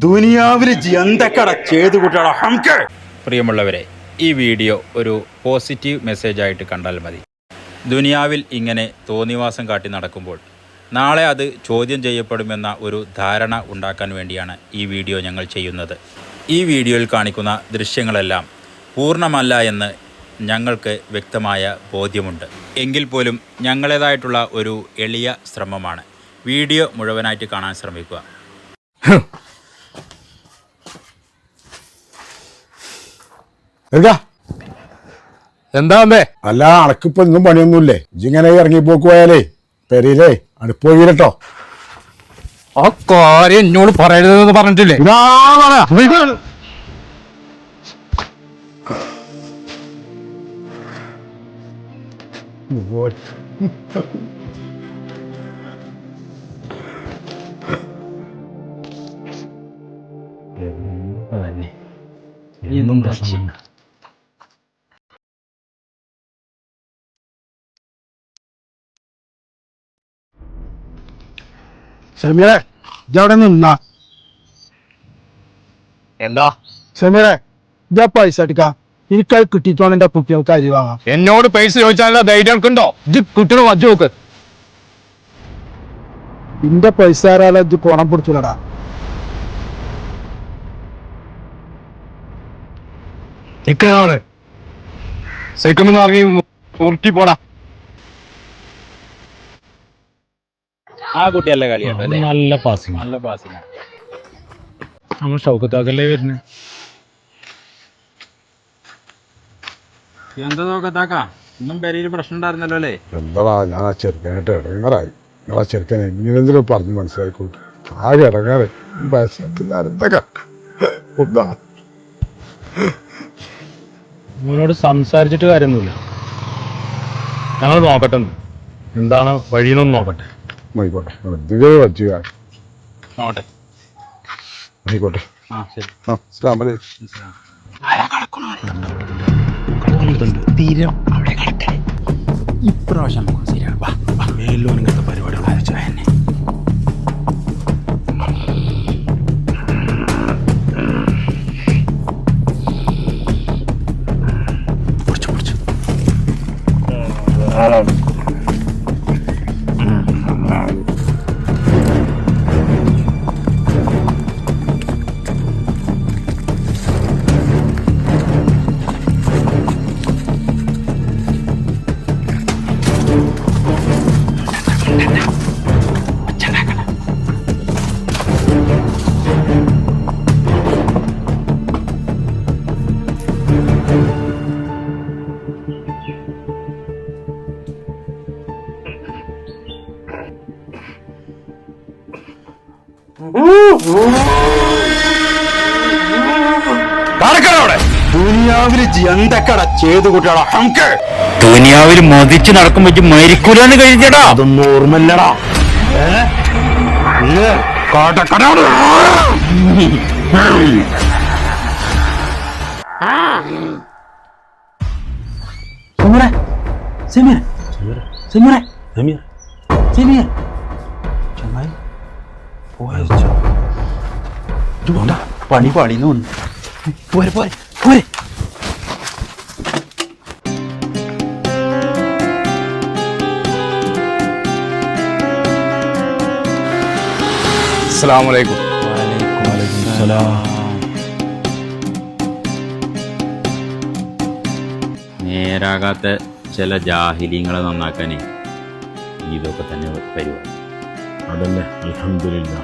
ദുനിയാവിൽ എന്തൊക്കെടാ ചെയ്തു കൂട്ടാടാ ഹംക്ക്. പ്രിയമുള്ളവരെ, ഈ വീഡിയോ ഒരു പോസിറ്റീവ് മെസ്സേജായിട്ട് കണ്ടാൽ മതി. ദുനിയാവിൽ ഇങ്ങനെ തോന്നിവാസം കാട്ടി നടക്കുമ്പോൾ നാളെ അത് ചോദ്യം ചെയ്യപ്പെടുമെന്ന ഒരു ധാരണ ഉണ്ടാക്കാൻ വേണ്ടിയാണ് ഈ വീഡിയോ ഞങ്ങൾ ചെയ്യുന്നത്. ഈ വീഡിയോയിൽ കാണിക്കുന്ന ദൃശ്യങ്ങളെല്ലാം പൂർണ്ണമല്ല എന്ന് ഞങ്ങൾക്ക് വ്യക്തമായ ബോധ്യമുണ്ട്. എങ്കിൽ പോലും ഞങ്ങളുടേതായിട്ടുള്ള ഒരു എളിയ ശ്രമമാണ്. വീഡിയോ മുഴുവനായിട്ട് കാണാൻ ശ്രമിക്കുക. എന്താ അല്ല, അനക്കിപ്പോ ഒന്നും പണിയൊന്നുമില്ലേ? ഇങ്ങനെ ഇറങ്ങിപ്പോക്ക് പോയാലേ പെരയിലേ അടുപ്പോയിട്ടോ. ആ കാര്യം എന്നോട് പറയരുതെന്ന് പറഞ്ഞിട്ടില്ലേ? എന്നും പ്രശ്നമില്ല. ഷമീറെ, ഇജവിടെ നിന്നാ. എന്താ ഷമീറെ, ഇജാ പൈസ എടുക്ക. എനിക്കത് കിട്ടിയിട്ടാണ് എന്റെ കുട്ടികൾക്ക് അരി വാങ്ങാം. എന്നോട് പൈസ ചോദിച്ചാലുള്ള ധൈര്യം ഉണ്ടോ? ഇത് കിട്ടണ വജ്ജ നോക്ക്. ഇന്റെ പൈസ ആരാലും ഇത് പണം പിടിച്ചില്ലടാ. ഇക്കാണ് സൈക്കിൾ ഇറങ്ങി ഉരുട്ടി പോടാ. ആ കുട്ടിയല്ല കളിയാട്ടോ അല്ലേ? നല്ല പാസിങ്. നല്ല പാസിങ്. നമ്മൾ ഷൗക്കത്താക്കല്ലേ വരുന്നത്. എന്താ നോക്കത്താക്കാ, ഒന്നും പെരയിൽ പ്രശ്നം ഉണ്ടായിരുന്നല്ലോ അല്ലേ? എന്താടാ, ഞാൻ ആ ചെറുക്കനായിട്ട് ഇടങ്ങാറായി. നിങ്ങളാ ചെറുക്കൻ എങ്ങനെയെങ്കിലും പറഞ്ഞ് മനസ്സിലായിക്കോട്ടെ. ആകെ ഇടങ്ങാറായി. നിങ്ങളോട് സംസാരിച്ചിട്ട് കാര്യമൊന്നുമില്ല. ഞങ്ങൾ നോക്കട്ടെ, എന്താണ് വഴിയെന്നൊന്നും നോക്കട്ടെ. ആയിക്കോട്ടെ, എന്തെങ്കിലും പറ്റുക നോട്ടെ. ആയിക്കോട്ടെ. ആ ശരി. അസ്സലാമു അലൈക്കും. തീരം അവിടെ കിടക്കേ. ഇപ്രാവശ്യം നമുക്ക് ശരിയാണ്. മേലും ഇങ്ങനത്തെ പരിപാടികൾ അയച്ചു തന്നെ. ദുനിയാവിൽ എന്തൊക്കെടാ ചെയ്തു കൂട്ടാടാ ഹംക്ക്. ദുനിയാവിൽ മതിച്ച് നടക്കുമ്പോ മരിക്കൂലെന്ന് കഴിച്ചടാ. അതൊന്നും ഓർമ്മല്ലടാ. പണി പാടിന്ന് വന്നു. പോരെ പോരെ പോരെ. അസ്സലാമു അലൈക്കും. നേരാകാത്ത ചില ജാഹിലീങ്ങളെ നന്നാക്കാനേ ഇതൊക്കെ തന്നെ പരിപാടി. അതന്നെ, അൽഹംദുലില്ലാ.